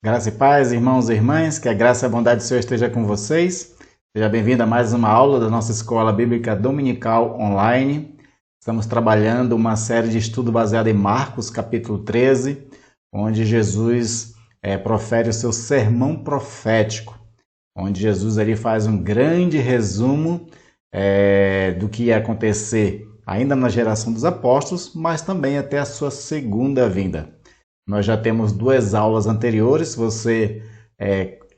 Graça e paz, irmãos e irmãs, que a graça e a bondade do Senhor esteja com vocês. Seja bem-vindo a mais uma aula da nossa Escola Bíblica Dominical Online. Estamos trabalhando uma série de estudo baseada em Marcos, capítulo 13, onde Jesus profere o seu sermão profético, onde Jesus ali faz um grande resumo do que ia acontecer ainda na geração dos apóstolos, mas também até a sua segunda vinda. Nós já temos 2 aulas anteriores. Se você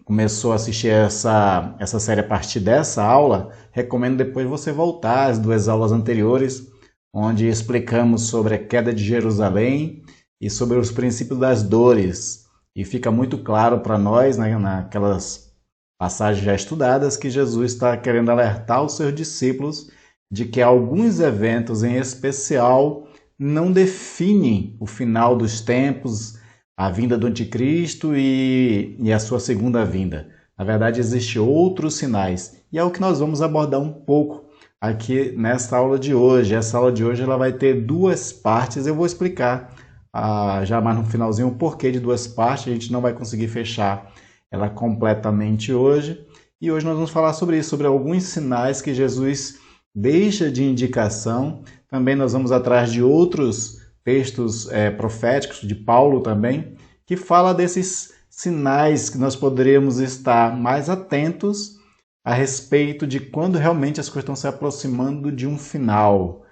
começou a assistir essa série a partir dessa aula, recomendo depois você voltar às 2 aulas anteriores, onde explicamos sobre a queda de Jerusalém e sobre os princípios das dores. E fica muito claro para nós, né, naquelas passagens já estudadas, que Jesus está querendo alertar os seus discípulos de que alguns eventos em especial não define o final dos tempos, a vinda do anticristo e a sua segunda vinda. Na verdade, existem outros sinais. E é o que nós vamos abordar um pouco aqui nessa aula de hoje. Essa aula de hoje ela vai ter 2 partes. Eu vou explicar já mais no finalzinho o porquê de 2 partes. A gente não vai conseguir fechar ela completamente hoje. E hoje nós vamos falar sobre isso, sobre alguns sinais que Jesus deixa de indicação. Também nós vamos atrás de outros textos proféticos, de Paulo também, que fala desses sinais que nós poderíamos estar mais atentos a respeito de quando realmente as coisas estão se aproximando de um final.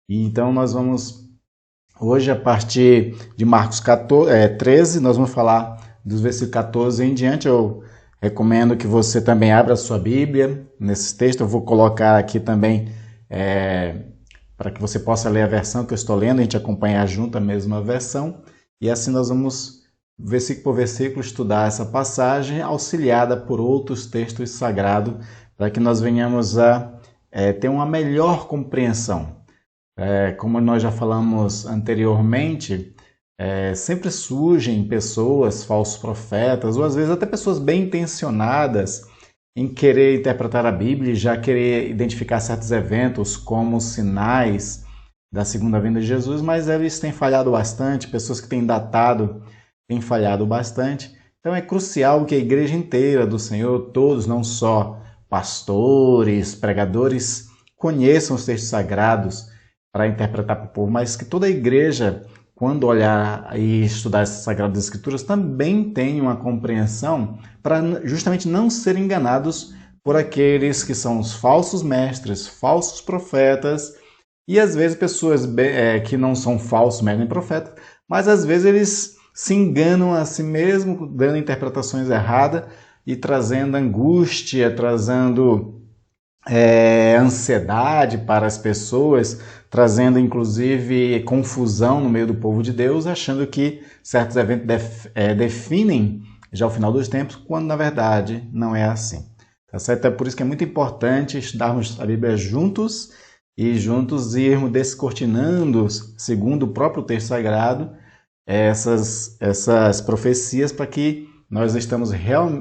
E então nós vamos, hoje, a partir de Marcos 13, nós vamos falar dos versículos 14 em diante. Eu recomendo que você também abra a sua Bíblia nesse texto. Eu vou colocar aqui também para que você possa ler a versão que eu estou lendo, a gente acompanhar junto a mesma versão, e assim nós vamos, versículo por versículo, estudar essa passagem, auxiliada por outros textos sagrados, para que nós venhamos a ter uma melhor compreensão. Como nós já falamos anteriormente, sempre surgem pessoas, falsos profetas, ou às vezes até pessoas bem intencionadas, em querer interpretar a Bíblia e já querer identificar certos eventos como sinais da segunda vinda de Jesus, mas eles têm falhado bastante, pessoas que têm datado têm falhado bastante. Então é crucial que a igreja inteira do Senhor, todos, não só pastores, pregadores, conheçam os textos sagrados para interpretar para o povo, mas que toda a igreja, quando olhar e estudar essas Sagradas Escrituras, também tem uma compreensão para justamente não serem enganados por aqueles que são os falsos mestres, falsos profetas, e às vezes pessoas que não são falsos mestres nem profetas, mas às vezes eles se enganam a si mesmos, dando interpretações erradas e trazendo angústia, trazendo ansiedade para as pessoas, trazendo inclusive confusão no meio do povo de Deus, achando que certos eventos definem já o final dos tempos, quando na verdade não é assim. Tá certo? É por isso que é muito importante estudarmos a Bíblia juntos e juntos irmos descortinando, segundo o próprio texto sagrado, essas profecias, para que nós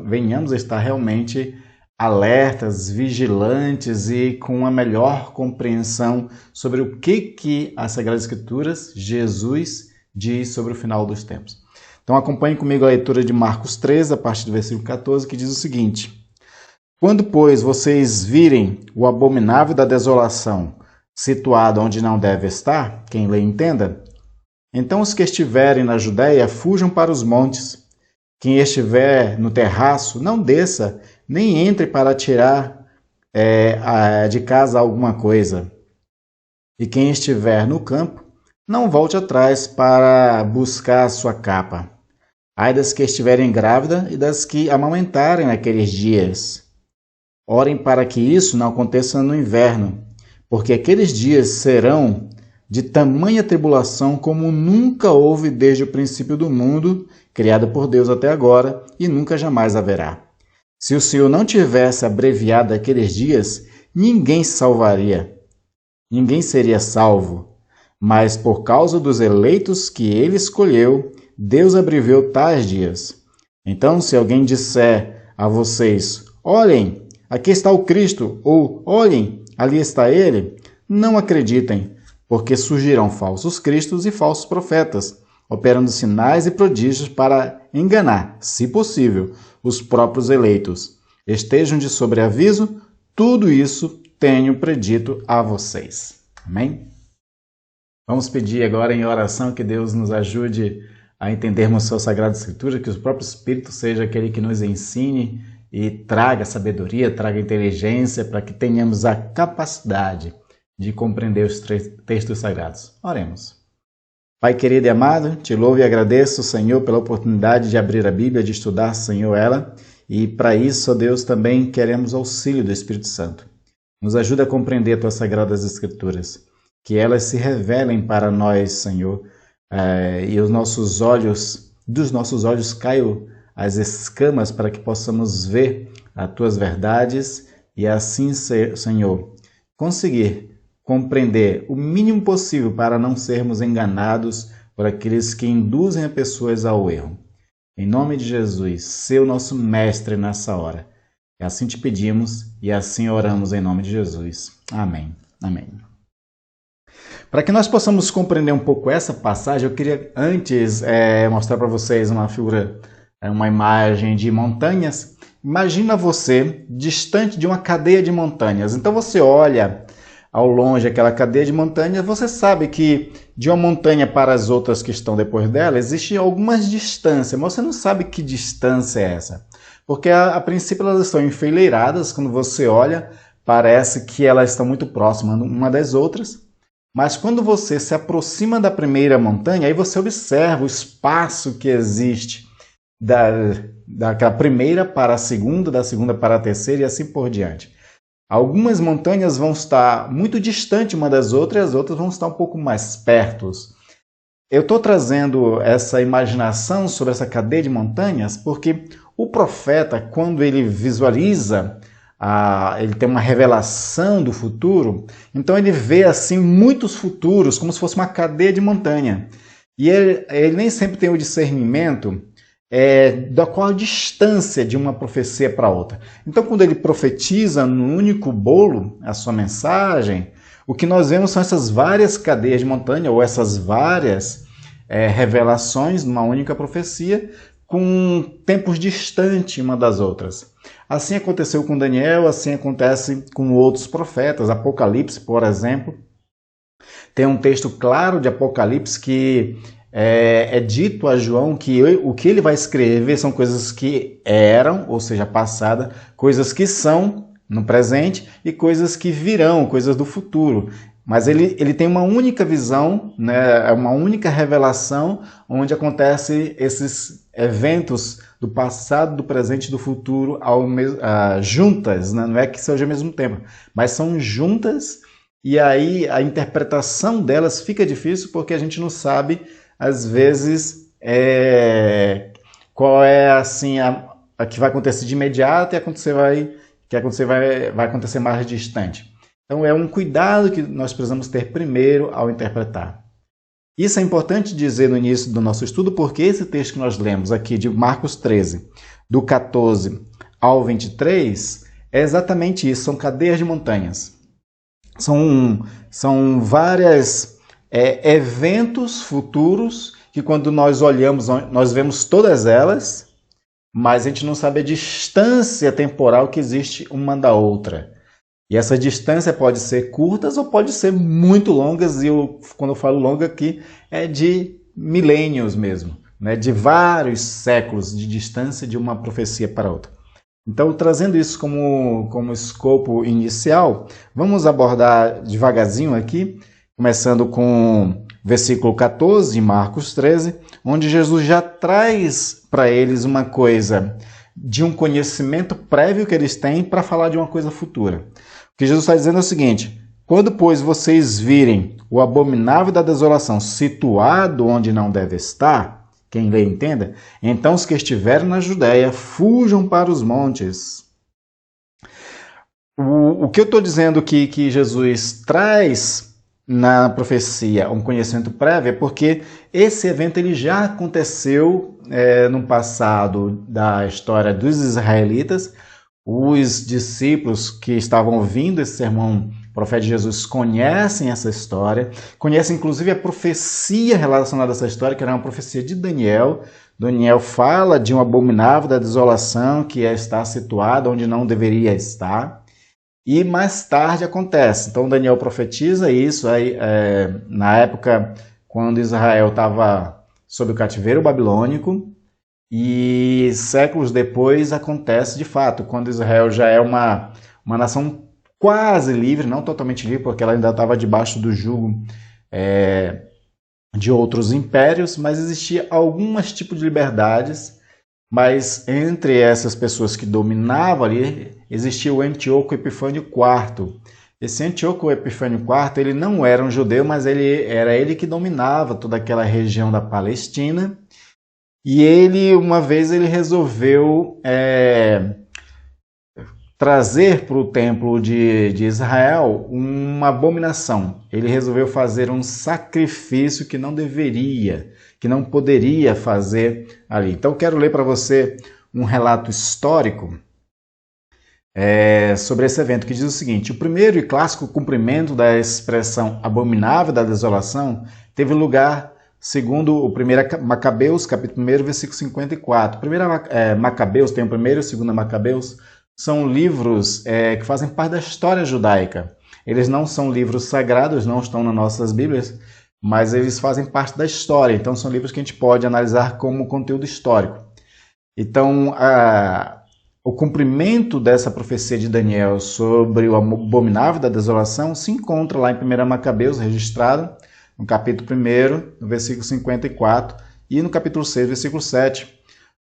venhamos a estar realmente alertas, vigilantes e com uma melhor compreensão sobre o que as Sagradas Escrituras, Jesus, diz sobre o final dos tempos. Então acompanhe comigo a leitura de Marcos 13, a partir do versículo 14, que diz o seguinte: Quando, pois, vocês virem o abominável da desolação situado onde não deve estar, quem lê entenda, então os que estiverem na Judéia fujam para os montes. Quem estiver no terraço, não desça, nem entre para tirar de casa alguma coisa. E quem estiver no campo, não volte atrás para buscar a sua capa. Ai das que estiverem grávidas e das que amamentarem naqueles dias. Orem para que isso não aconteça no inverno, porque aqueles dias serão de tamanha tribulação como nunca houve desde o princípio do mundo, criado por Deus até agora, e nunca jamais haverá. Se o Senhor não tivesse abreviado aqueles dias, ninguém se salvaria. Ninguém seria salvo. Mas por causa dos eleitos que ele escolheu, Deus abreviou tais dias. Então, se alguém disser a vocês, olhem, aqui está o Cristo, ou olhem, ali está ele, não acreditem, porque surgirão falsos cristos e falsos profetas, operando sinais e prodígios para enganar, se possível, os próprios eleitos. Estejam de sobreaviso, tudo isso tenho predito a vocês. Amém? Vamos pedir agora em oração que Deus nos ajude a entendermos sua Sagrada Escritura, que o próprio Espírito seja aquele que nos ensine e traga sabedoria, traga inteligência, para que tenhamos a capacidade de compreender os textos sagrados. Oremos. Pai querido e amado, te louvo e agradeço, Senhor, pela oportunidade de abrir a Bíblia, de estudar, Senhor, ela. E para isso, ó Deus, também queremos auxílio do Espírito Santo. Nos ajuda a compreender as tuas Sagradas Escrituras, que elas se revelem para nós, Senhor, e dos nossos olhos caiam as escamas para que possamos ver as tuas verdades e assim, Senhor, conseguir compreender o mínimo possível para não sermos enganados por aqueles que induzem as pessoas ao erro. Em nome de Jesus, ser o nosso mestre nessa hora. E assim te pedimos e assim oramos em nome de Jesus. Amém. Amém. Para que nós possamos compreender um pouco essa passagem, eu queria antes mostrar para vocês uma figura, uma imagem de montanhas. Imagina você distante de uma cadeia de montanhas. Então você olha ao longe aquela cadeia de montanhas, você sabe que de uma montanha para as outras que estão depois dela, existem algumas distâncias, mas você não sabe que distância é essa. Porque a princípio elas estão enfileiradas, quando você olha, parece que elas estão muito próximas uma das outras. Mas quando você se aproxima da primeira montanha, aí você observa o espaço que existe daquela primeira para a segunda, da segunda para a terceira e assim por diante. Algumas montanhas vão estar muito distantes uma das outras e as outras vão estar um pouco mais perto. Eu estou trazendo essa imaginação sobre essa cadeia de montanhas porque o profeta, quando ele visualiza, ele tem uma revelação do futuro, então ele vê assim muitos futuros, como se fosse uma cadeia de montanha. E ele nem sempre tem o discernimento da qual a distância de uma profecia para outra. Então, quando ele profetiza no único bolo a sua mensagem, o que nós vemos são essas várias cadeias de montanha, ou essas várias revelações numa única profecia, com tempos distantes uma das outras. Assim aconteceu com Daniel, assim acontece com outros profetas. Apocalipse, por exemplo, tem um texto claro de Apocalipse que é dito a João que o que ele vai escrever são coisas que eram, ou seja, passada, coisas que são no presente e coisas que virão, coisas do futuro. Mas ele tem uma única visão, né, uma única revelação, onde acontecem esses eventos do passado, do presente e do futuro juntas, né? Não é que seja ao mesmo tempo, mas são juntas, e aí a interpretação delas fica difícil porque a gente não sabe às vezes qual é assim a que vai acontecer de imediato e vai acontecer mais distante. Então é um cuidado que nós precisamos ter primeiro ao interpretar. Isso é importante dizer no início do nosso estudo, porque esse texto que nós lemos aqui de Marcos 13, do 14 ao 23, é exatamente isso, são cadeias de montanhas. São vários eventos futuros que quando nós olhamos, nós vemos todas elas, mas a gente não sabe a distância temporal que existe uma da outra. E essa distância pode ser curtas ou pode ser muito longas, e quando eu falo longa aqui, é de milênios mesmo, né? De vários séculos de distância de uma profecia para outra. Então, trazendo isso como escopo inicial, vamos abordar devagarzinho aqui, começando com versículo 14 de Marcos 13, onde Jesus já traz para eles uma coisa de um conhecimento prévio que eles têm para falar de uma coisa futura. O que Jesus está dizendo é o seguinte: quando, pois, vocês virem o abominável da desolação situado onde não deve estar, quem lê entenda, então os que estiverem na Judéia fujam para os montes. O que eu estou dizendo que Jesus traz na profecia um conhecimento prévio é porque esse evento ele já aconteceu no passado da história dos israelitas. Os discípulos que estavam ouvindo esse sermão profetas de Jesus conhecem essa história, conhecem inclusive a profecia relacionada a essa história, que era uma profecia de Daniel. Daniel fala de um abominável da desolação que está situado onde não deveria estar. E mais tarde acontece. Então Daniel profetiza isso aí, na época quando Israel estava sob o cativeiro babilônico, e séculos depois acontece de fato, quando Israel já é uma nação quase livre, não totalmente livre, porque ela ainda estava debaixo do jugo de outros impérios, mas existia alguns tipos de liberdades. Mas entre essas pessoas que dominavam ali, existia o Antíoco Epifânio IV. Esse Antíoco Epifânio IV, ele não era um judeu, mas era ele que dominava toda aquela região da Palestina. E uma vez, ele resolveu trazer para o templo de Israel uma abominação. Ele resolveu fazer um sacrifício que não deveria, que não poderia fazer ali. Então, quero ler para você um relato histórico sobre esse evento, que diz o seguinte: o primeiro e clássico cumprimento da expressão abominável da desolação teve lugar segundo o 1 Macabeus, capítulo 1, versículo 54. 1 Macabeus, tem o 1º e o 2 Macabeus, são livros que fazem parte da história judaica. Eles não são livros sagrados, não estão nas nossas Bíblias, mas eles fazem parte da história. Então, são livros que a gente pode analisar como conteúdo histórico. Então, o cumprimento dessa profecia de Daniel sobre o abominável da desolação se encontra lá em 1 Macabeus, registrado no capítulo 1, no versículo 54, e no capítulo 6, versículo 7,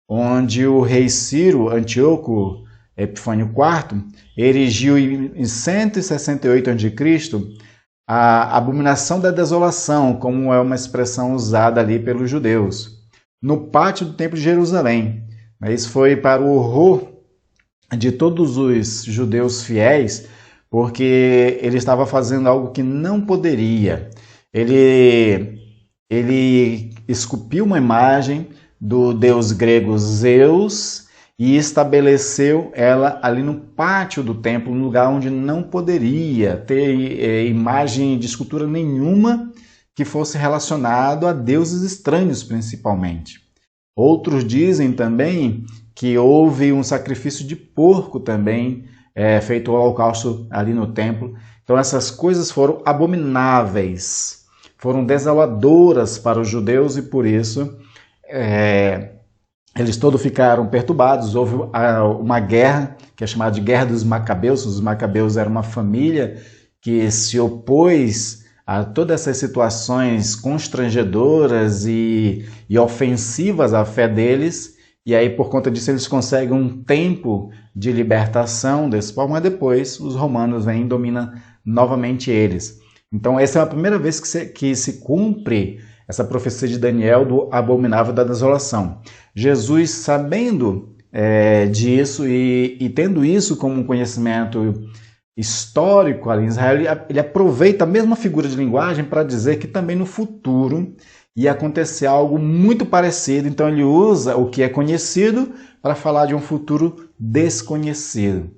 onde o rei Ciro, Antíoco Epifânio IV, erigiu em 168 a.C. a abominação da desolação, como é uma expressão usada ali pelos judeus, no pátio do templo de Jerusalém. Isso foi para o horror de todos os judeus fiéis, porque ele estava fazendo algo que não poderia. Ele esculpiu uma imagem do deus grego Zeus e estabeleceu ela ali no pátio do templo, no lugar onde não poderia ter imagem de escultura nenhuma que fosse relacionado a deuses estranhos, principalmente. Outros dizem também que houve um sacrifício de porco também, feito ao holocausto ali no templo. Então essas coisas foram abomináveis, foram desoladoras para os judeus, e por isso eles todos ficaram perturbados. Houve uma guerra, que é chamada de Guerra dos Macabeus. Os Macabeus eram uma família que se opôs a todas essas situações constrangedoras e ofensivas à fé deles. E aí, por conta disso, eles conseguem um tempo de libertação desse povo, mas depois os romanos vêm e dominam novamente eles. Então, essa é a primeira vez que se cumpre essa profecia de Daniel do abominável da desolação. Jesus, sabendo disso e tendo isso como um conhecimento histórico ali em Israel, ele aproveita a mesma figura de linguagem para dizer que também no futuro ia acontecer algo muito parecido. Então ele usa o que é conhecido para falar de um futuro desconhecido.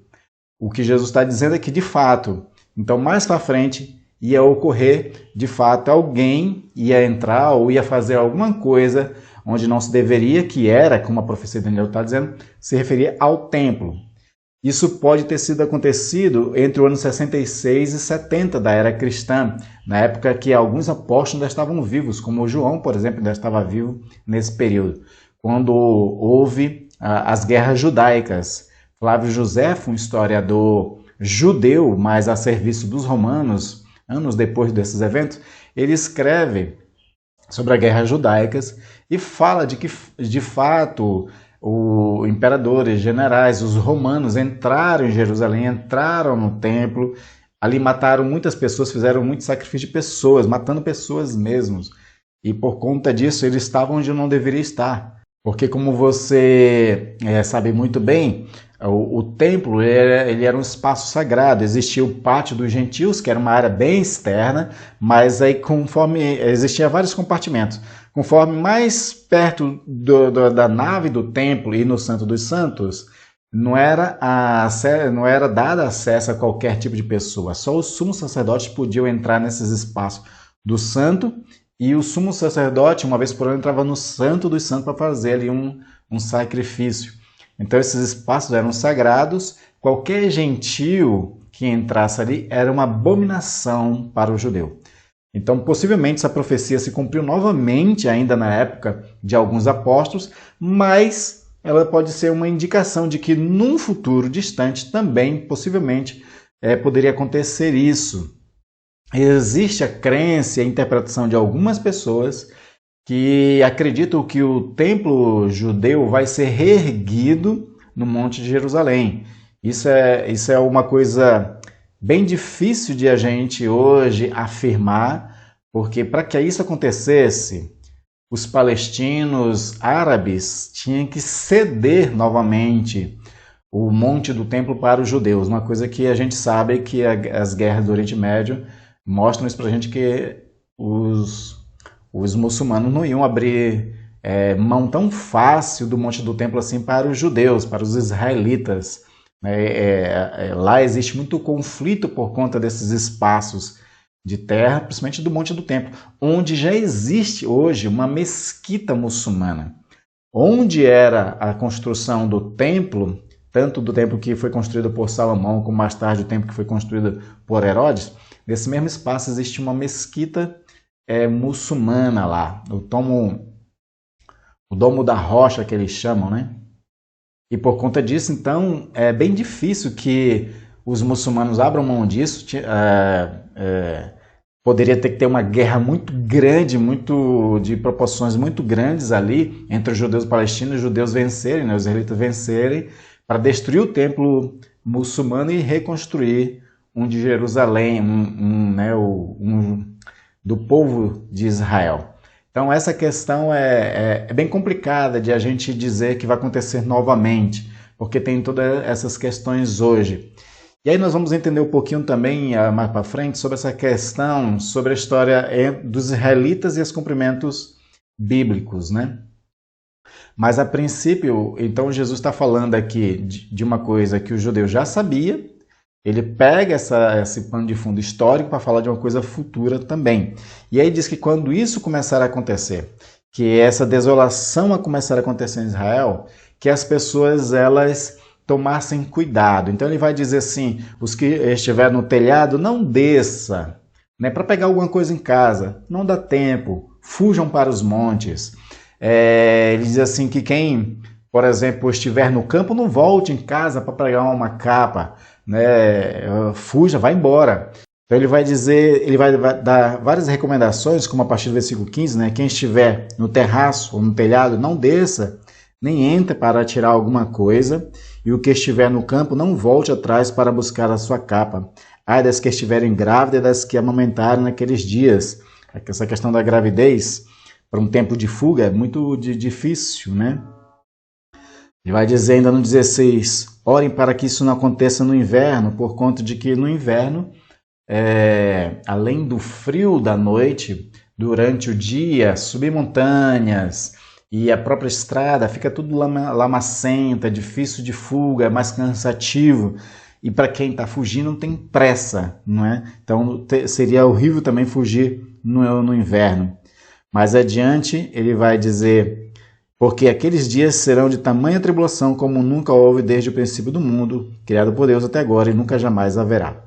O que Jesus está dizendo é que, de fato, então mais para frente ia ocorrer, de fato, alguém ia entrar ou ia fazer alguma coisa onde não se deveria, que era, como a profecia de Daniel está dizendo, se referia ao templo. Isso pode ter sido acontecido entre o ano 66 e 70 da era cristã, na época que alguns apóstolos ainda estavam vivos, como João, por exemplo, ainda estava vivo nesse período, quando houve as guerras judaicas. Flávio Josefo, um historiador judeu, mas a serviço dos romanos, anos depois desses eventos, ele escreve sobre as guerras judaicas e fala de que, de fato, os imperadores, generais, os romanos entraram em Jerusalém, entraram no templo, ali mataram muitas pessoas, fizeram muito sacrifício de pessoas, matando pessoas mesmos. E por conta disso, eles estavam onde não deveria estar. Porque, como você sabe muito bem, o templo ele era um espaço sagrado. Existia o pátio dos gentios, que era uma área bem externa, mas aí conforme existia vários compartimentos. Conforme mais perto da nave do templo e no Santo dos Santos, não era dado acesso a qualquer tipo de pessoa. Só os sumos sacerdotes podiam entrar nesses espaços do santo, e o sumo sacerdote, uma vez por ano, entrava no santo dos santos para fazer ali um sacrifício. Então esses espaços eram sagrados, qualquer gentio que entrasse ali era uma abominação para o judeu. Então, possivelmente, essa profecia se cumpriu novamente ainda na época de alguns apóstolos, mas ela pode ser uma indicação de que num futuro distante também, possivelmente, poderia acontecer isso. Existe a crença e a interpretação de algumas pessoas que acreditam que o templo judeu vai ser reerguido no Monte de Jerusalém. Isso é uma coisa bem difícil de a gente hoje afirmar, porque para que isso acontecesse, os palestinos árabes tinham que ceder novamente o Monte do Templo para os judeus, uma coisa que a gente sabe que as guerras do Oriente Médio mostram isso para a gente, que os muçulmanos não iam abrir mão tão fácil do Monte do Templo assim para os judeus, para os israelitas. Lá existe muito conflito por conta desses espaços de terra, principalmente do Monte do Templo, onde já existe hoje uma mesquita muçulmana. Onde era a construção do templo, tanto do templo que foi construído por Salomão, como mais tarde o templo que foi construído por Herodes, nesse mesmo espaço existe uma mesquita muçulmana lá, o Domo da Rocha, que eles chamam, né? E por conta disso, então, é bem difícil que os muçulmanos abram mão disso. Poderia ter que ter uma guerra muito grande, de proporções muito grandes ali, entre os judeus e os palestinos, os judeus vencerem, né, os israelitas vencerem, para destruir o templo muçulmano e reconstruir um de Jerusalém, do povo de Israel. Então essa questão é bem complicada de a gente dizer que vai acontecer novamente, porque tem todas essas questões hoje. E aí nós vamos entender um pouquinho também, mais para frente, sobre essa questão, sobre a história dos israelitas e os cumprimentos bíblicos, né? Mas a princípio, então Jesus está falando aqui de uma coisa que o judeu já sabia. Ele pega esse pano de fundo histórico para falar de uma coisa futura também. E aí diz que quando isso começar a acontecer, que essa desolação a começar a acontecer em Israel, que as pessoas elas tomassem cuidado. Então ele vai dizer assim, os que estiverem no telhado, não desça, né, para pegar alguma coisa em casa, não dá tempo, fujam para os montes. Ele diz assim que quem, por exemplo, estiver no campo, não volte em casa para pegar uma capa, né? Fuja, vai embora. Então ele vai dizer, ele vai dar várias recomendações, como a partir do versículo 15, né? Quem estiver no terraço ou no telhado, não desça, nem entre para tirar alguma coisa, e o que estiver no campo, não volte atrás para buscar a sua capa. Ai das que estiverem grávidas e das que amamentarem naqueles dias. Essa questão da gravidez, para um tempo de fuga, é muito difícil, né? Ele vai dizer ainda no 16, orem para que isso não aconteça no inverno, por conta de que no inverno, além do frio da noite, durante o dia, subir montanhas e a própria estrada fica tudo lamacenta, difícil de fuga, é mais cansativo. E para quem está fugindo não tem pressa, não é? Então seria horrível também fugir no inverno. Mais adiante ele vai dizer, porque aqueles dias serão de tamanha tribulação como nunca houve desde o princípio do mundo, criado por Deus até agora e nunca jamais haverá.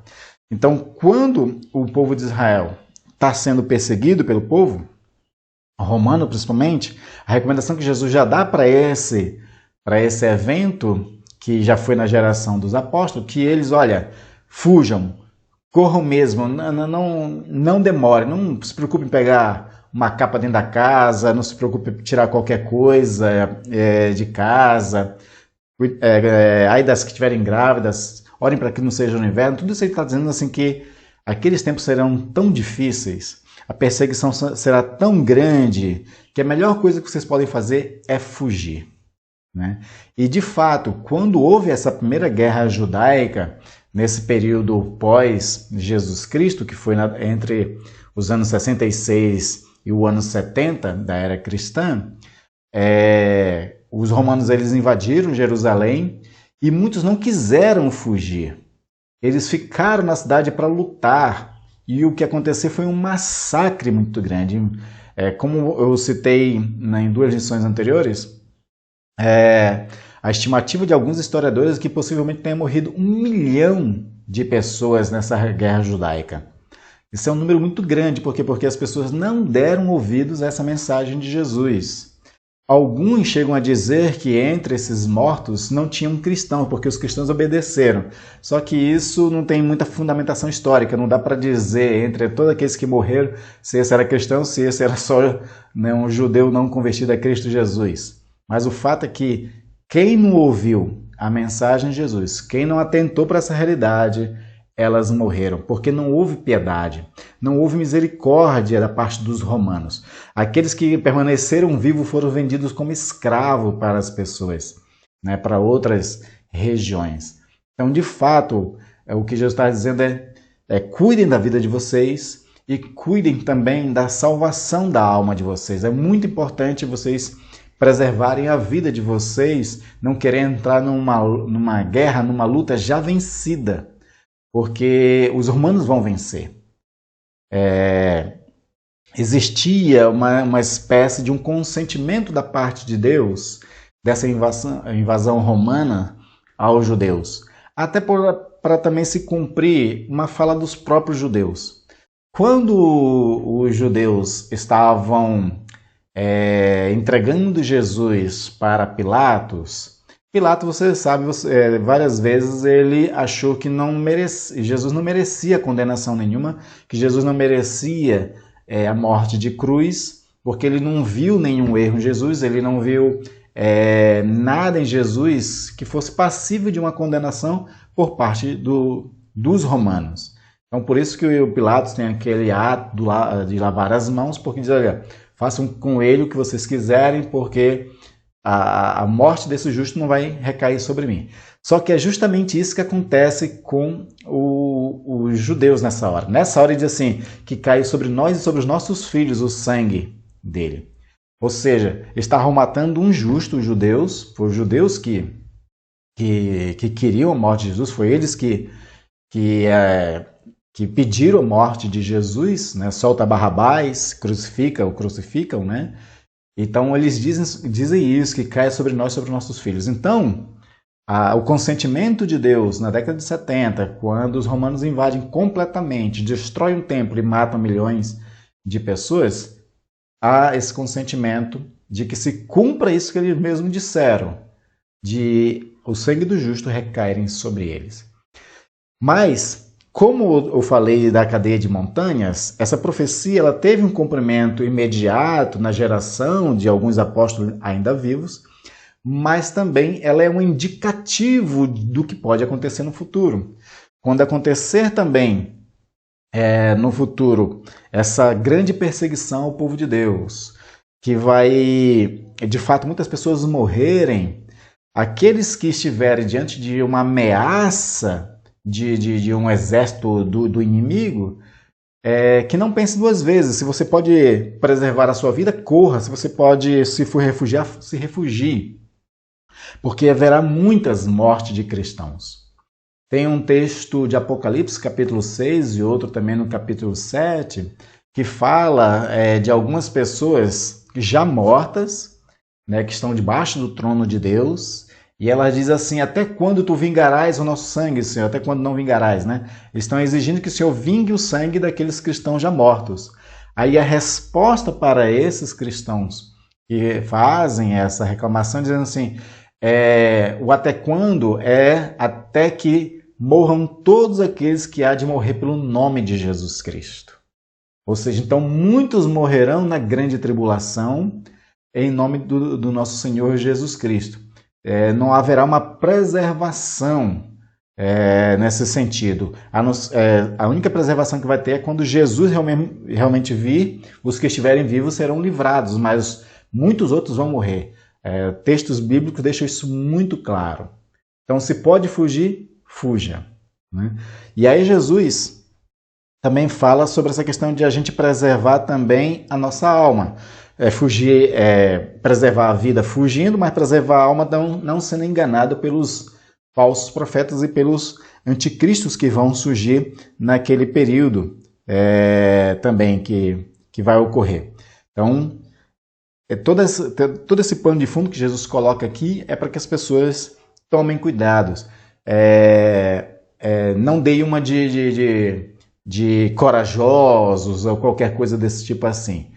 Então, quando o povo de Israel está sendo perseguido pelo povo romano, principalmente, a recomendação que Jesus já dá para esse evento, que já foi na geração dos apóstolos, que eles, olha, fujam, corram mesmo, não demore, não se preocupe em pegar uma capa dentro da casa, não se preocupe em tirar qualquer coisa de casa, aí das que estiverem grávidas, orem para que não seja no inverno. Tudo isso ele está dizendo assim que aqueles tempos serão tão difíceis, a perseguição será tão grande, que a melhor coisa que vocês podem fazer é fugir, né? E de fato, quando houve essa primeira guerra judaica, nesse período pós Jesus Cristo, que foi entre os anos 66 e o ano 70 da era cristã, os romanos eles invadiram Jerusalém E muitos não quiseram fugir. Eles ficaram na cidade para lutar. E o que aconteceu foi um massacre muito grande. Como eu citei em 2 lições anteriores, a estimativa de alguns historiadores é que possivelmente tenha morrido 1 milhão de pessoas nessa guerra judaica. Isso é um número muito grande, porque as pessoas não deram ouvidos a essa mensagem de Jesus. Alguns chegam a dizer que entre esses mortos não tinham cristãos, porque os cristãos obedeceram. Só que isso não tem muita fundamentação histórica, não dá para dizer entre todos aqueles que morreram se esse era cristão, se esse era só um judeu não convertido a Cristo Jesus. Mas o fato é que quem não ouviu a mensagem de Jesus, quem não atentou para essa realidade, elas morreram, porque não houve piedade, não houve misericórdia da parte dos romanos. Aqueles que permaneceram vivos foram vendidos como escravo para as pessoas, para outras regiões. Então, de fato, o que Jesus está dizendo cuidem da vida de vocês e cuidem também da salvação da alma de vocês. É muito importante vocês preservarem a vida de vocês, não querer entrar numa guerra, numa luta já vencida, porque os romanos vão vencer. Existia uma espécie de um consentimento da parte de Deus dessa invasão romana aos judeus, até para também se cumprir uma fala dos próprios judeus. Quando os judeus estavam entregando Jesus para Pilatos, você sabe, várias vezes ele achou que Jesus não merecia condenação nenhuma, que Jesus não merecia a morte de cruz, porque ele não viu nenhum erro em Jesus, ele não viu nada em Jesus que fosse passível de uma condenação por parte dos romanos. Então, por isso que o Pilatos tem aquele ato de lavar as mãos, porque diz, olha, façam com ele o que vocês quiserem, porque a morte desse justo não vai recair sobre mim. Só que é justamente isso que acontece com os judeus nessa hora. Nessa hora ele diz assim, que cai sobre nós e sobre os nossos filhos o sangue dele. Ou seja, estavam matando um justo, os judeus, foram os judeus que queriam a morte de Jesus, foi eles que pediram a morte de Jesus, né? Solta Barrabás, crucificam, né? Então eles dizem isso, que cai sobre nós, sobre nossos filhos. Então, o consentimento de Deus na década de 70, quando os romanos invadem completamente, destroem um templo e matam milhões de pessoas, há esse consentimento de que se cumpra isso que eles mesmos disseram, de o sangue do justo recaírem sobre eles. Mas, como eu falei da cadeia de montanhas, essa profecia ela teve um cumprimento imediato na geração de alguns apóstolos ainda vivos, mas também ela é um indicativo do que pode acontecer no futuro. Quando acontecer também no futuro essa grande perseguição ao povo de Deus, que vai, de fato, muitas pessoas morrerem, aqueles que estiverem diante de uma ameaça de um exército do inimigo, que não pense 2 vezes. Se você pode preservar a sua vida, corra. Se você pode se for refugiar, se refugie. Porque haverá muitas mortes de cristãos. Tem um texto de Apocalipse, capítulo 6, e outro também no capítulo 7, que fala de algumas pessoas já mortas, né, que estão debaixo do trono de Deus, e ela diz assim, até quando tu vingarás o nosso sangue, Senhor? Até quando não vingarás, né? Eles estão exigindo que o Senhor vingue o sangue daqueles cristãos já mortos. Aí a resposta para esses cristãos que fazem essa reclamação, dizendo assim, o até quando até que morram todos aqueles que há de morrer pelo nome de Jesus Cristo. Ou seja, então muitos morrerão na grande tribulação em nome do nosso Senhor Jesus Cristo. Não haverá uma preservação nesse sentido. A única preservação que vai ter é quando Jesus realmente vir, os que estiverem vivos serão livrados, mas muitos outros vão morrer. Textos bíblicos deixam isso muito claro. Então, se pode fugir, fuja. Né? E aí Jesus também fala sobre essa questão de a gente preservar também a nossa alma. Preservar a vida fugindo, mas preservar a alma não sendo enganado pelos falsos profetas e pelos anticristos que vão surgir naquele período também que vai ocorrer. Então, todo esse pano de fundo que Jesus coloca aqui é para que as pessoas tomem cuidados. Não deem uma de corajosos ou qualquer coisa desse tipo assim.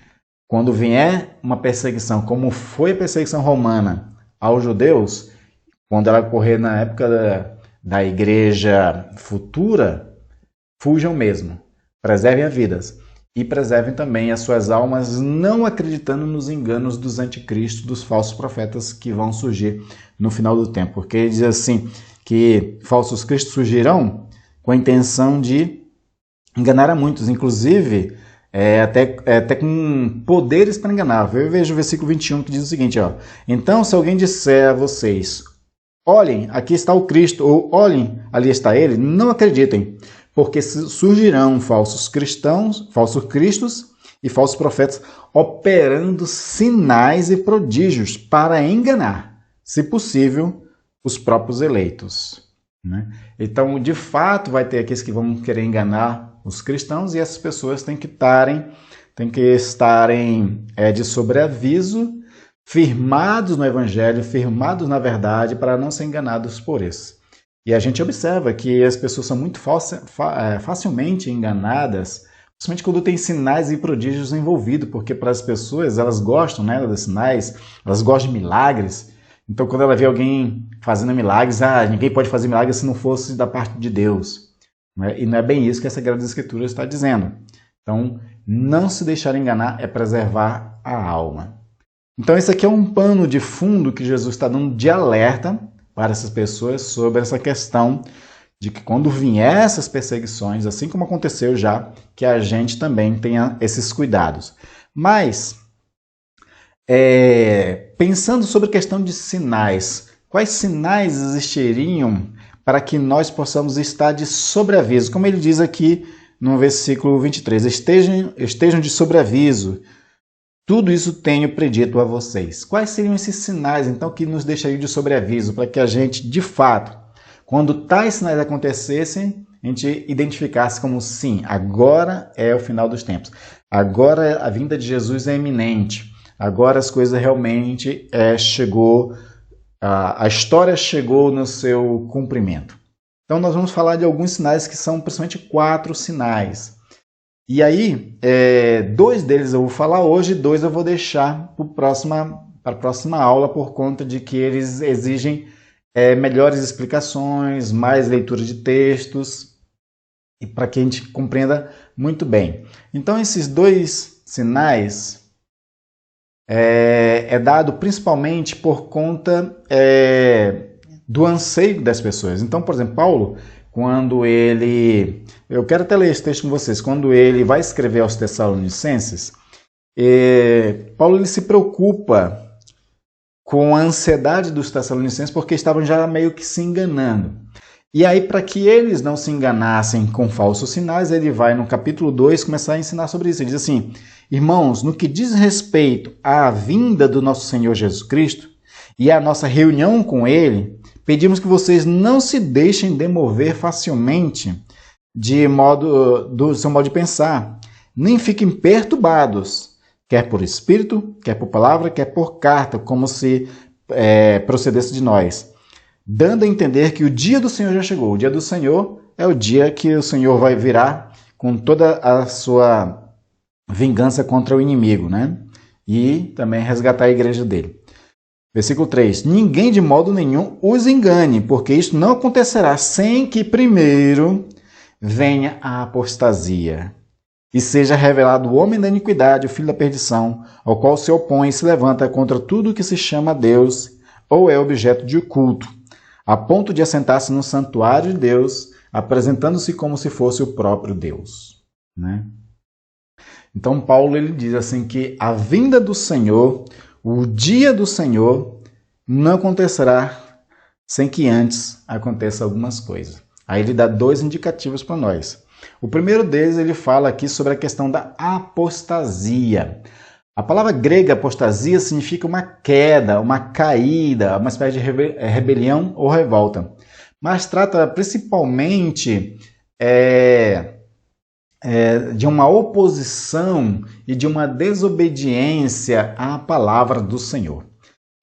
Quando vier uma perseguição, como foi a perseguição romana aos judeus, quando ela ocorrer na época da igreja futura, fujam mesmo, preservem as vidas e preservem também as suas almas, não acreditando nos enganos dos anticristos, dos falsos profetas que vão surgir no final do tempo. Porque ele diz assim, que falsos cristos surgirão com a intenção de enganar a muitos, inclusive até com poderes para enganar. Eu vejo o versículo 21 que diz o seguinte, ó: então, se alguém disser a vocês, olhem, aqui está o Cristo, ou olhem, ali está ele, não acreditem, porque surgirão falsos cristos e falsos profetas operando sinais e prodígios para enganar, se possível, os próprios eleitos. Né? Então, de fato, vai ter aqueles que vão querer enganar os cristãos, e essas pessoas têm que estarem de sobreaviso, firmados no Evangelho, firmados na verdade, para não ser enganados por isso. E a gente observa que as pessoas são muito facilmente enganadas, principalmente quando tem sinais e prodígios envolvidos, porque para as pessoas, elas gostam, né, dos sinais, elas gostam de milagres. Então, quando ela vê alguém fazendo milagres, ninguém pode fazer milagres se não fosse da parte de Deus. E não é bem isso que essa Sagrada Escritura está dizendo. Então, não se deixar enganar é preservar a alma. Então, esse aqui é um pano de fundo que Jesus está dando de alerta para essas pessoas sobre essa questão de que quando vier essas perseguições, assim como aconteceu já, que a gente também tenha esses cuidados. Mas, pensando sobre a questão de sinais, quais sinais existiriam para que nós possamos estar de sobreaviso? Como ele diz aqui no versículo 23, estejam de sobreaviso, tudo isso tenho predito a vocês. Quais seriam esses sinais, então, que nos deixariam de sobreaviso, para que a gente, de fato, quando tais sinais acontecessem, a gente identificasse como, sim, agora é o final dos tempos, agora a vinda de Jesus é iminente, agora as coisas realmente chegou, a história chegou no seu cumprimento. Então nós vamos falar de alguns sinais que são principalmente 4 sinais. E aí, 2 deles eu vou falar hoje, 2 eu vou deixar para a próxima aula, por conta de que eles exigem melhores explicações, mais leitura de textos, e para que a gente compreenda muito bem. Então, esses 2 sinais dado principalmente por conta do anseio das pessoas. Então, por exemplo, Paulo, quando ele... Eu quero até ler esse texto com vocês. Quando ele vai escrever aos Tessalonicenses, Paulo ele se preocupa com a ansiedade dos Tessalonicenses, porque estavam já meio que se enganando. E aí, para que eles não se enganassem com falsos sinais, ele vai no capítulo 2 começar a ensinar sobre isso. Ele diz assim: irmãos, no que diz respeito à vinda do nosso Senhor Jesus Cristo e à nossa reunião com Ele, pedimos que vocês não se deixem demover facilmente do seu modo de pensar, nem fiquem perturbados, quer por espírito, quer por palavra, quer por carta, como se procedesse de nós, dando a entender que o dia do Senhor já chegou. O dia do Senhor é o dia que o Senhor vai virar com toda a sua vingança contra o inimigo, né? E também resgatar a igreja dele. Versículo 3. Ninguém de modo nenhum os engane, porque isto não acontecerá sem que primeiro venha a apostasia e seja revelado o homem da iniquidade, o filho da perdição, ao qual se opõe e se levanta contra tudo que se chama Deus ou é objeto de culto, a ponto de assentar-se no santuário de Deus, apresentando-se como se fosse o próprio Deus. Né? Então Paulo ele diz assim que a vinda do Senhor, o dia do Senhor, não acontecerá sem que antes aconteça algumas coisas. Aí ele dá 2 indicativos para nós. O primeiro deles ele fala aqui sobre a questão da apostasia. A palavra grega apostasia significa uma queda, uma caída, uma espécie de rebelião ou revolta. mas trata principalmente de uma oposição e de uma desobediência à palavra do Senhor.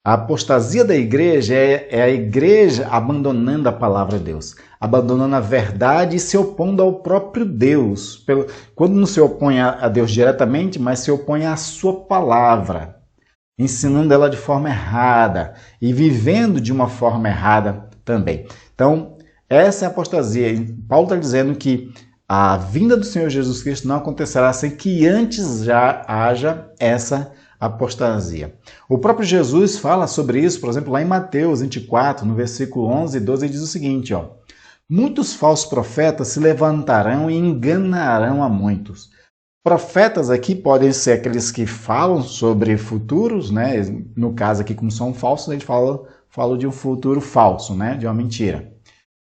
A apostasia da igreja é a igreja abandonando a palavra de Deus, abandonando a verdade e se opondo ao próprio Deus. Quando não se opõe a Deus diretamente, mas se opõe à sua palavra, ensinando ela de forma errada e vivendo de uma forma errada também. Então, essa é a apostasia. Paulo está dizendo que a vinda do Senhor Jesus Cristo não acontecerá sem que antes já haja essa apostasia. O próprio Jesus fala sobre isso, por exemplo, lá em Mateus 24, no versículo 11 e 12, ele diz o seguinte, ó: muitos falsos profetas se levantarão e enganarão a muitos. Profetas aqui podem ser aqueles que falam sobre futuros, né? No caso aqui, como são falsos, a gente fala de um futuro falso, né? De uma mentira.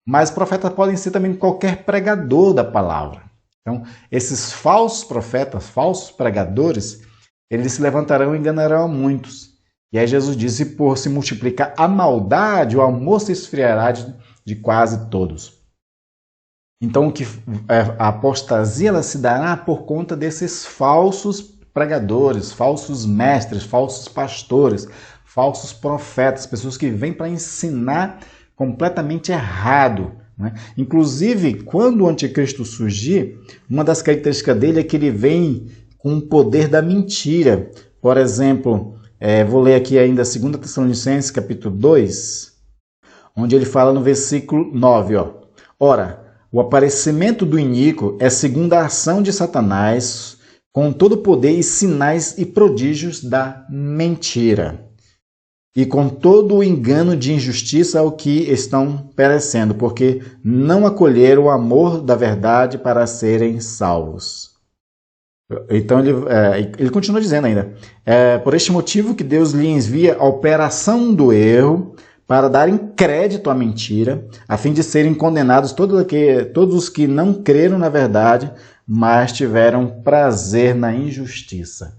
Mas profetas podem ser também qualquer pregador da palavra. Então, esses falsos profetas, falsos pregadores, eles se levantarão e enganarão a muitos. E aí Jesus disse, por se multiplicar a maldade, o amor se esfriará de quase todos. Então, a apostasia ela se dará por conta desses falsos pregadores, falsos mestres, falsos pastores, falsos profetas, pessoas que vêm para ensinar completamente errado, né? Inclusive, quando o anticristo surgir, uma das características dele é que ele vem com o poder da mentira. Por exemplo, vou ler aqui ainda 2 Tessalonicenses, capítulo 2, onde ele fala no versículo 9, ó: ora, o aparecimento do iníquo é segundo a ação de Satanás, com todo o poder e sinais e prodígios da mentira, e com todo o engano de injustiça ao que estão perecendo, porque não acolheram o amor da verdade para serem salvos. Então ele continua dizendo ainda, por este motivo que Deus lhe envia a operação do erro, para darem crédito à mentira, a fim de serem condenados todos os que não creram na verdade, mas tiveram prazer na injustiça.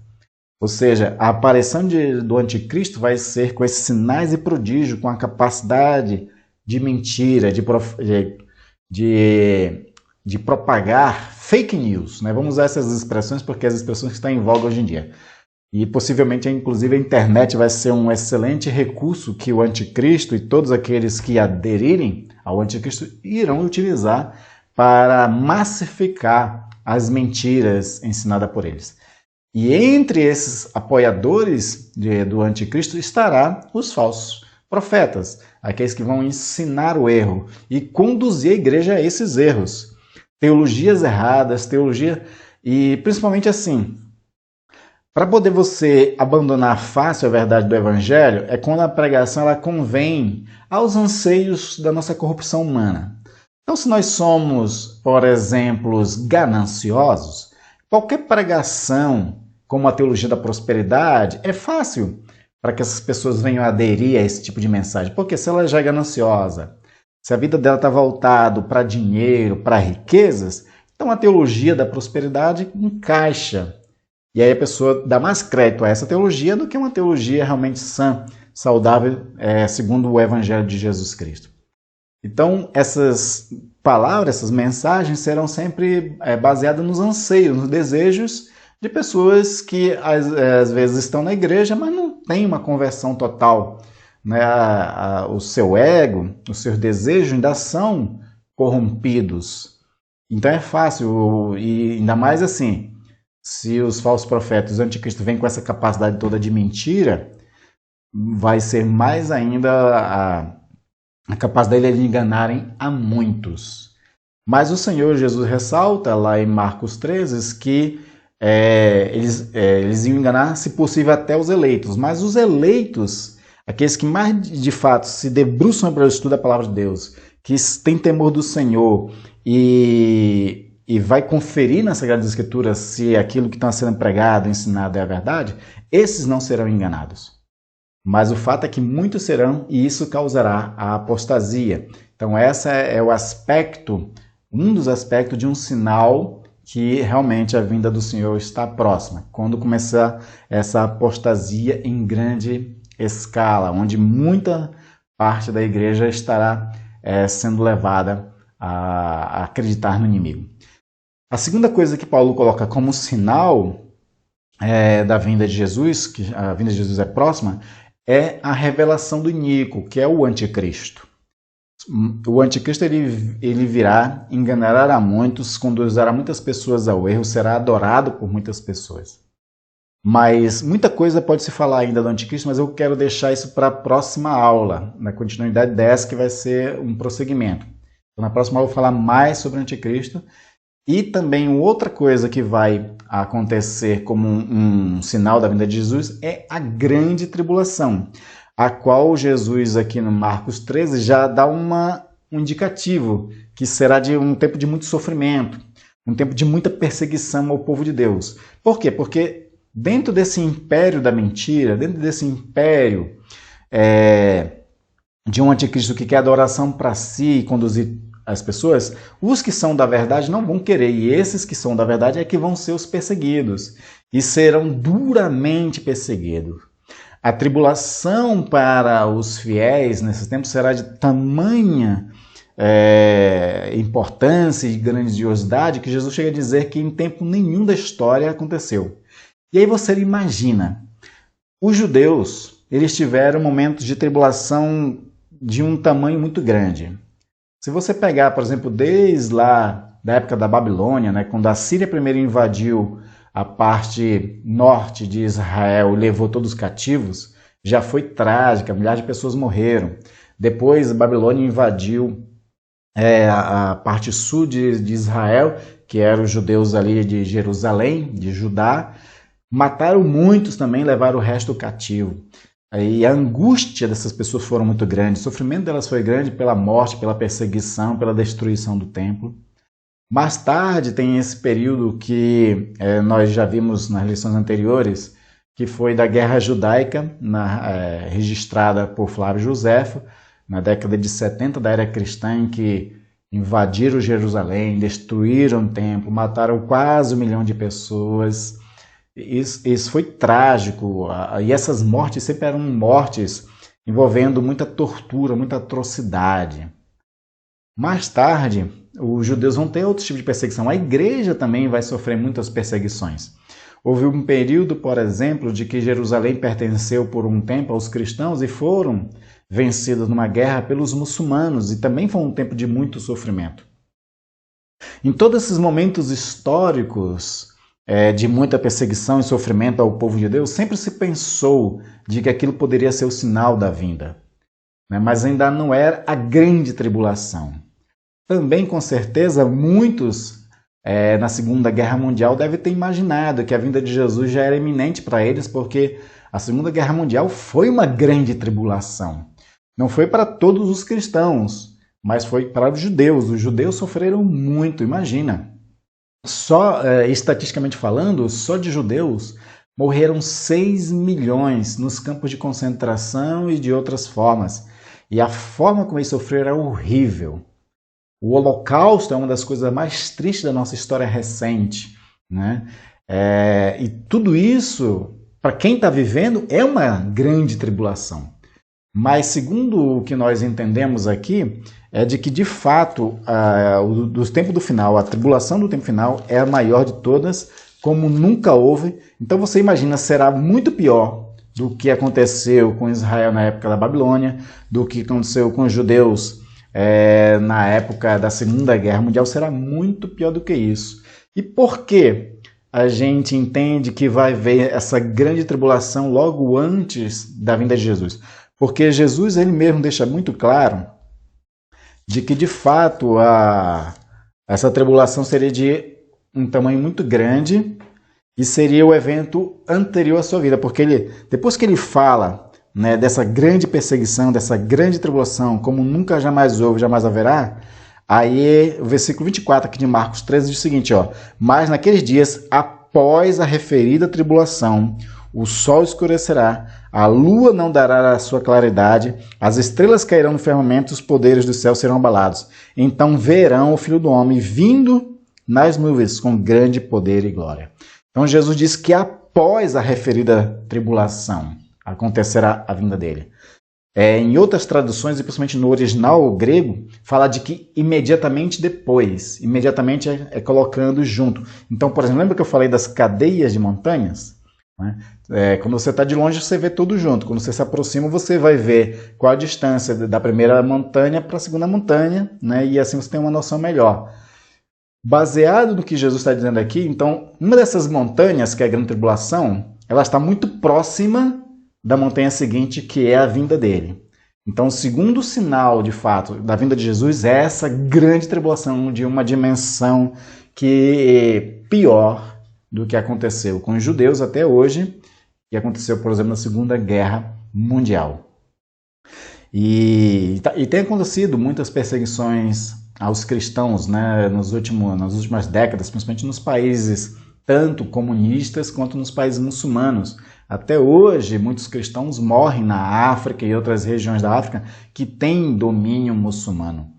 Ou seja, a aparição do anticristo vai ser com esses sinais e prodígios, com a capacidade de mentira, de propagar fake news, né? Vamos usar essas expressões porque as expressões que estão em voga hoje em dia. E possivelmente, inclusive, a internet vai ser um excelente recurso que o anticristo e todos aqueles que aderirem ao anticristo irão utilizar para massificar as mentiras ensinadas por eles. E entre esses apoiadores do anticristo estará os falsos profetas, aqueles que vão ensinar o erro e conduzir a igreja a esses erros. Teologias erradas, e principalmente assim, para poder você abandonar fácil a verdade do evangelho, é quando a pregação ela convém aos anseios da nossa corrupção humana. Então, se nós somos, por exemplo, gananciosos, qualquer pregação, como a teologia da prosperidade, é fácil para que essas pessoas venham aderir a esse tipo de mensagem. Porque se ela já é gananciosa, se a vida dela está voltada para dinheiro, para riquezas, então a teologia da prosperidade encaixa. E aí a pessoa dá mais crédito a essa teologia do que uma teologia realmente sã, saudável, segundo o Evangelho de Jesus Cristo. Então, essas palavras, essas mensagens serão sempre baseadas nos anseios, nos desejos de pessoas que às vezes estão na igreja, mas não têm uma conversão total. Né? O seu ego, os seus desejos ainda são corrompidos. Então é fácil, e ainda mais assim, se os falsos profetas, os anticristos, vêm com essa capacidade toda de mentira, vai ser mais ainda a capacidade de enganarem a muitos. Mas o Senhor Jesus ressalta lá em Marcos 13 que eles iam enganar, se possível, até os eleitos. Mas os eleitos, aqueles que mais de fato se debruçam para o estudo da palavra de Deus, que têm temor do Senhor e vai conferir nas Sagradas Escrituras se aquilo que está sendo pregado, ensinado é a verdade, esses não serão enganados. Mas o fato é que muitos serão, e isso causará a apostasia. Então esse é o aspecto, um dos aspectos de um sinal que realmente a vinda do Senhor está próxima. Quando começar essa apostasia em grande escala, onde muita parte da igreja estará sendo levada a acreditar no inimigo. A segunda coisa que Paulo coloca como sinal da vinda de Jesus, que a vinda de Jesus é próxima, é a revelação do iníquo, que é o anticristo. O anticristo ele virá, enganará a muitos, conduzirá muitas pessoas ao erro, será adorado por muitas pessoas. Mas muita coisa pode se falar ainda do anticristo, mas eu quero deixar isso para a próxima aula, na continuidade dessa, que vai ser um prosseguimento. Então, na próxima aula eu vou falar mais sobre o anticristo. E também outra coisa que vai acontecer como um sinal da vinda de Jesus é a grande tribulação, a qual Jesus aqui no Marcos 13 já dá um indicativo, que será de um tempo de muito sofrimento, um tempo de muita perseguição ao povo de Deus. Por quê? Porque dentro desse império da mentira, dentro desse império de um anticristo que quer adoração para si e conduzir as pessoas, os que são da verdade não vão querer, e esses que são da verdade é que vão ser os perseguidos, e serão duramente perseguidos. A tribulação para os fiéis nesses tempos será de tamanha importância e grandiosidade que Jesus chega a dizer que em tempo nenhum da história aconteceu. E aí você imagina, os judeus, eles tiveram momentos de tribulação de um tamanho muito grande. Se você pegar, por exemplo, desde lá da época da Babilônia, né, quando a Síria primeiro invadiu a parte norte de Israel e levou todos os cativos, já foi trágica, milhares de pessoas morreram. Depois a Babilônia invadiu a parte sul de Israel, que eram os judeus ali de Jerusalém, de Judá. Mataram muitos também, levaram o resto cativo. E a angústia dessas pessoas foram muito grande, o sofrimento delas foi grande pela morte, pela perseguição, pela destruição do templo. Mais tarde tem esse período que nós já vimos nas lições anteriores, que foi da Guerra Judaica, registrada por Flávio Joséfo, na década de 70 da era cristã, em que invadiram Jerusalém, destruíram o templo, mataram quase 1 milhão de pessoas. Isso foi trágico, e essas mortes sempre eram mortes envolvendo muita tortura, muita atrocidade. Mais tarde, os judeus vão ter outro tipo de perseguição. A igreja também vai sofrer muitas perseguições. Houve um período, por exemplo, de que Jerusalém pertenceu por um tempo aos cristãos e foram vencidos numa guerra pelos muçulmanos, e também foi um tempo de muito sofrimento. Em todos esses momentos históricos de muita perseguição e sofrimento ao povo de Deus, sempre se pensou de que aquilo poderia ser o sinal da vinda, né? Mas ainda não era a grande tribulação. Também, com certeza, muitos na Segunda Guerra Mundial devem ter imaginado que a vinda de Jesus já era iminente para eles, porque a Segunda Guerra Mundial foi uma grande tribulação. Não foi para todos os cristãos, mas foi para os judeus. Os judeus sofreram muito, imagina. Só, estatisticamente falando, só de judeus morreram 6 milhões nos campos de concentração e de outras formas. E a forma como eles sofreram é horrível. O Holocausto é uma das coisas mais tristes da nossa história recente, né? E tudo isso, para quem está vivendo, é uma grande tribulação. Mas, segundo o que nós entendemos aqui, é de que, de fato, dos tempos do final, a tribulação do tempo final é a maior de todas, como nunca houve. Então, você imagina, será muito pior do que aconteceu com Israel na época da Babilônia, do que aconteceu com os judeus na época da Segunda Guerra Mundial, será muito pior do que isso. E por que a gente entende que vai haver essa grande tribulação logo antes da vinda de Jesus? Porque Jesus ele mesmo deixa muito claro de que, de fato, essa tribulação seria de um tamanho muito grande e seria o evento anterior à sua vida. Porque depois que ele fala, né, dessa grande perseguição, dessa grande tribulação, como nunca jamais houve, jamais haverá, aí o versículo 24 aqui de Marcos 13 diz o seguinte, ó: mas naqueles dias, após a referida tribulação, o sol escurecerá, a lua não dará a sua claridade, as estrelas cairão no firmamento, os poderes do céu serão abalados. Então verão o Filho do Homem vindo nas nuvens com grande poder e glória. Então Jesus diz que após a referida tribulação acontecerá a vinda dele. Em outras traduções, e principalmente no original grego, fala de que imediatamente depois. Imediatamente é colocando junto. Então, por exemplo, lembra que eu falei das cadeias de montanhas? Né? Quando você está de longe, você vê tudo junto. Quando você se aproxima, você vai ver qual a distância da primeira montanha para a segunda montanha, né? E assim você tem uma noção melhor. Baseado no que Jesus está dizendo aqui, então, uma dessas montanhas, que é a grande tribulação, ela está muito próxima da montanha seguinte, que é a vinda dele. Então, o segundo sinal, de fato, da vinda de Jesus é essa grande tribulação de uma dimensão que é pior do que aconteceu com os judeus até hoje, que aconteceu, por exemplo, na Segunda Guerra Mundial. E tem acontecido muitas perseguições aos cristãos, né, nas últimas décadas, principalmente nos países tanto comunistas quanto nos países muçulmanos. Até hoje, muitos cristãos morrem na África e outras regiões da África que têm domínio muçulmano.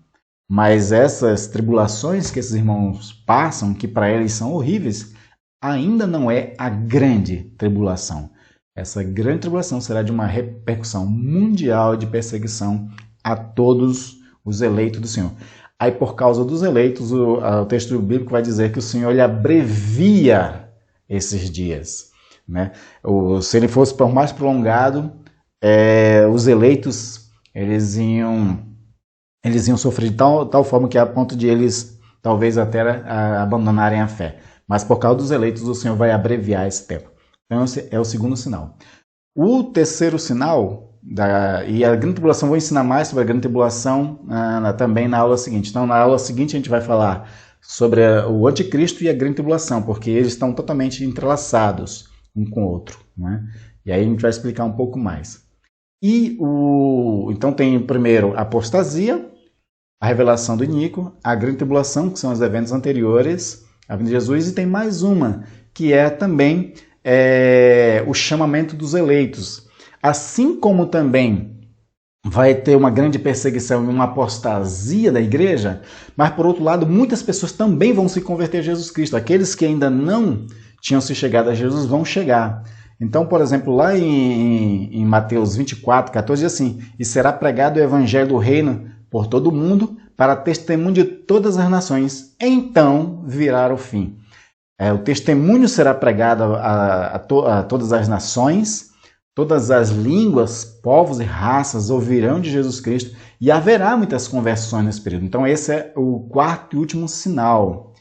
Mas essas tribulações que esses irmãos passam, que para eles são horríveis, ainda não é a grande tribulação. Essa grande tribulação será de uma repercussão mundial de perseguição a todos os eleitos do Senhor. Aí, por causa dos eleitos, o texto bíblico vai dizer que o Senhor ele abrevia esses dias. Né? Se ele fosse por mais prolongado, os eleitos eles iam sofrer de tal forma que a ponto de eles talvez até abandonarem a fé. Mas por causa dos eleitos, o Senhor vai abreviar esse tempo. Então, esse é o segundo sinal. O terceiro sinal, e a grande tribulação, vou ensinar mais sobre a grande tribulação também na aula seguinte. Então, na aula seguinte, a gente vai falar sobre o anticristo e a grande tribulação, porque eles estão totalmente entrelaçados um com o outro. Né? E aí a gente vai explicar um pouco mais. Então, tem primeiro a apostasia, a revelação do iníquo, a grande tribulação, que são os eventos anteriores à vinda de Jesus, e tem mais uma, que é também o chamamento dos eleitos. Assim como também vai ter uma grande perseguição e uma apostasia da igreja, mas por outro lado, muitas pessoas também vão se converter a Jesus Cristo. Aqueles que ainda não tinham se chegado a Jesus vão chegar. Então, por exemplo, lá em Mateus 24, 14, diz assim: e será pregado o evangelho do reino por todo o mundo, para testemunho de todas as nações. Então virá o fim. O testemunho será pregado a todas as nações, todas as línguas, povos e raças ouvirão de Jesus Cristo, e haverá muitas conversões nesse período. Então esse é o quarto e último sinal.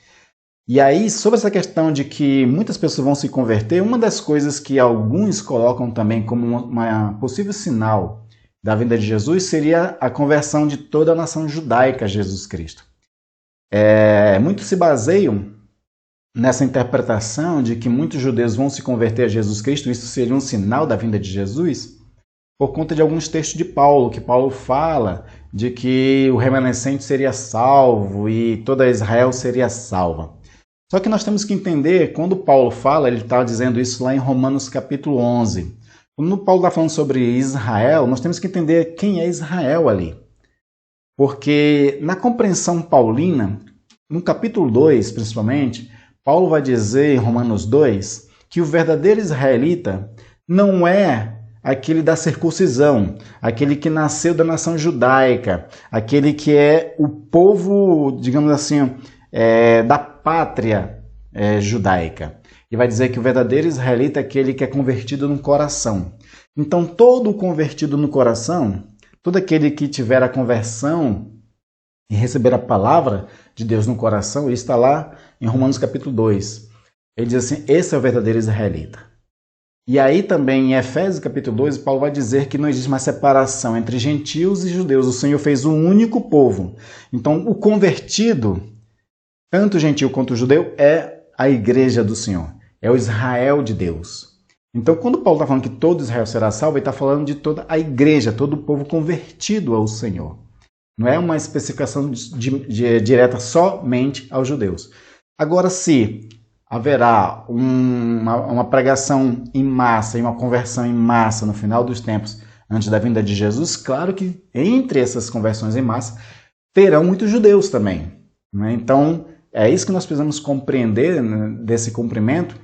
E aí, sobre essa questão de que muitas pessoas vão se converter, uma das coisas que alguns colocam também como uma possível sinal da vinda de Jesus seria a conversão de toda a nação judaica a Jesus Cristo. Muitos se baseiam nessa interpretação de que muitos judeus vão se converter a Jesus Cristo, isso seria um sinal da vinda de Jesus, por conta de alguns textos de Paulo, que Paulo fala de que o remanescente seria salvo e toda Israel seria salva. Só que nós temos que entender, quando Paulo fala, ele está dizendo isso lá em Romanos capítulo 11. Quando Paulo está falando sobre Israel, nós temos que entender quem é Israel ali. Porque na compreensão paulina, no capítulo 2 principalmente, Paulo vai dizer em Romanos 2 que o verdadeiro israelita não é aquele da circuncisão, aquele que nasceu da nação judaica, aquele que é o povo, digamos assim, da pátria judaica. E vai dizer que o verdadeiro israelita é aquele que é convertido no coração. Então, todo convertido no coração, todo aquele que tiver a conversão e receber a palavra de Deus no coração, isso está lá em Romanos capítulo 2. Ele diz assim: esse é o verdadeiro israelita. E aí também em Efésios capítulo 2, Paulo vai dizer que não existe mais separação entre gentios e judeus. O Senhor fez um único povo. Então, o convertido, tanto gentil quanto judeu, é a igreja do Senhor. É o Israel de Deus. Então, quando Paulo está falando que todo Israel será salvo, ele está falando de toda a igreja, todo o povo convertido ao Senhor. Não é uma especificação direta somente aos judeus. Agora, se haverá uma pregação em massa e uma conversão em massa no final dos tempos, antes da vinda de Jesus, claro que entre essas conversões em massa terão muitos judeus também. Né? Então, é isso que nós precisamos compreender, né, desse cumprimento,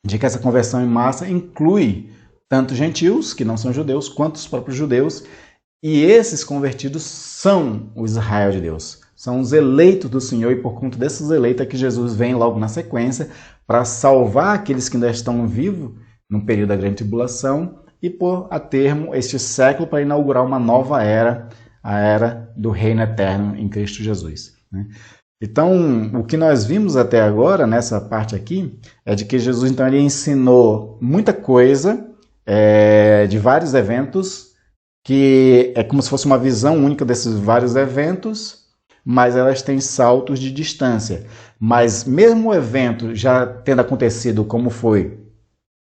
de que essa conversão em massa inclui tanto gentios, que não são judeus, quanto os próprios judeus, E esses convertidos são o Israel de Deus, são os eleitos do Senhor, e por conta desses eleitos é que Jesus vem logo na sequência para salvar aqueles que ainda estão vivos no período da grande tribulação e pôr a termo este século para inaugurar uma nova era, a era do reino eterno em Cristo Jesus. Então, o que nós vimos até agora, nessa parte aqui, é de que Jesus então, ele ensinou muita coisa de vários eventos, que é como se fosse uma visão única desses vários eventos, mas elas têm saltos de distância. Mas mesmo o evento já tendo acontecido, como foi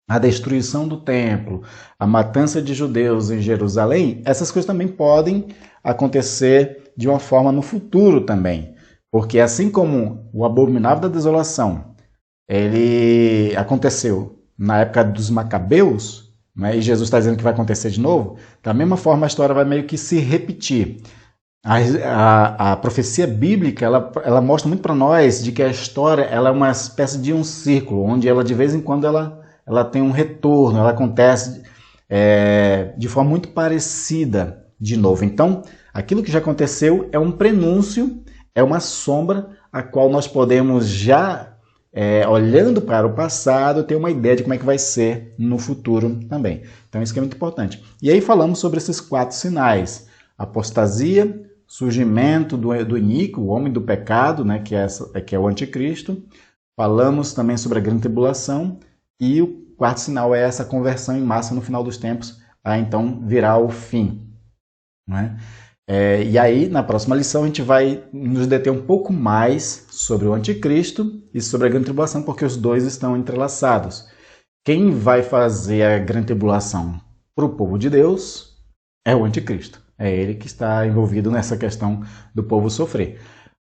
a destruição do templo, a matança de judeus em Jerusalém, essas coisas também podem acontecer de uma forma no futuro também. Porque assim como o abominável da desolação, ele aconteceu na época dos Macabeus, né, e Jesus está dizendo que vai acontecer de novo, da mesma forma a história vai meio que se repetir. A profecia bíblica, ela mostra muito para nós de que a história ela é uma espécie de um círculo, onde ela de vez em quando ela tem um retorno, ela acontece de forma muito parecida de novo. Então, aquilo que já aconteceu é um prenúncio, é uma sombra a qual nós podemos já, olhando para o passado, ter uma ideia de como é que vai ser no futuro também. Então isso que é muito importante. E aí falamos sobre esses 4 sinais: apostasia, surgimento do iníquo, o homem do pecado, né, que é o anticristo. Falamos também sobre a grande tribulação, e o 4º sinal é essa conversão em massa no final dos tempos, a então virar o fim, né? E aí, na próxima lição, a gente vai nos deter um pouco mais sobre o anticristo e sobre a grande tribulação, porque os dois estão entrelaçados. Quem vai fazer a grande tribulação para o povo de Deus é o anticristo. É ele que está envolvido nessa questão do povo sofrer.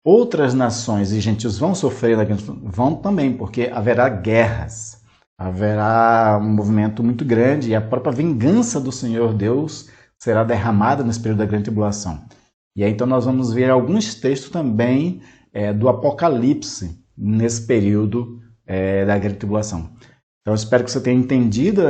Outras nações e gentios vão sofrer, vão também, porque haverá guerras, haverá um movimento muito grande, e a própria vingança do Senhor Deus será derramada nesse período da grande tribulação. E aí então nós vamos ver alguns textos também do Apocalipse nesse período da grande tribulação. Então eu espero que você tenha entendido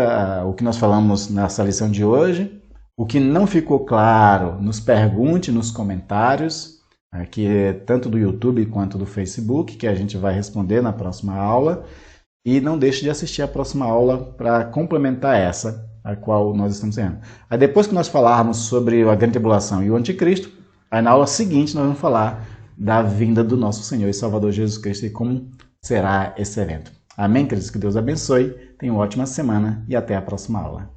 o que nós falamos nessa lição de hoje. O que não ficou claro, nos pergunte nos comentários, aqui tanto do YouTube quanto do Facebook, que a gente vai responder na próxima aula. E não deixe de assistir a próxima aula para complementar essa, a qual nós estamos vendo. Aí depois que nós falarmos sobre a grande tribulação e o anticristo, aí na aula seguinte nós vamos falar da vinda do nosso Senhor e Salvador Jesus Cristo e como será esse evento. Amém, queridos? Que Deus abençoe, tenha uma ótima semana e até a próxima aula.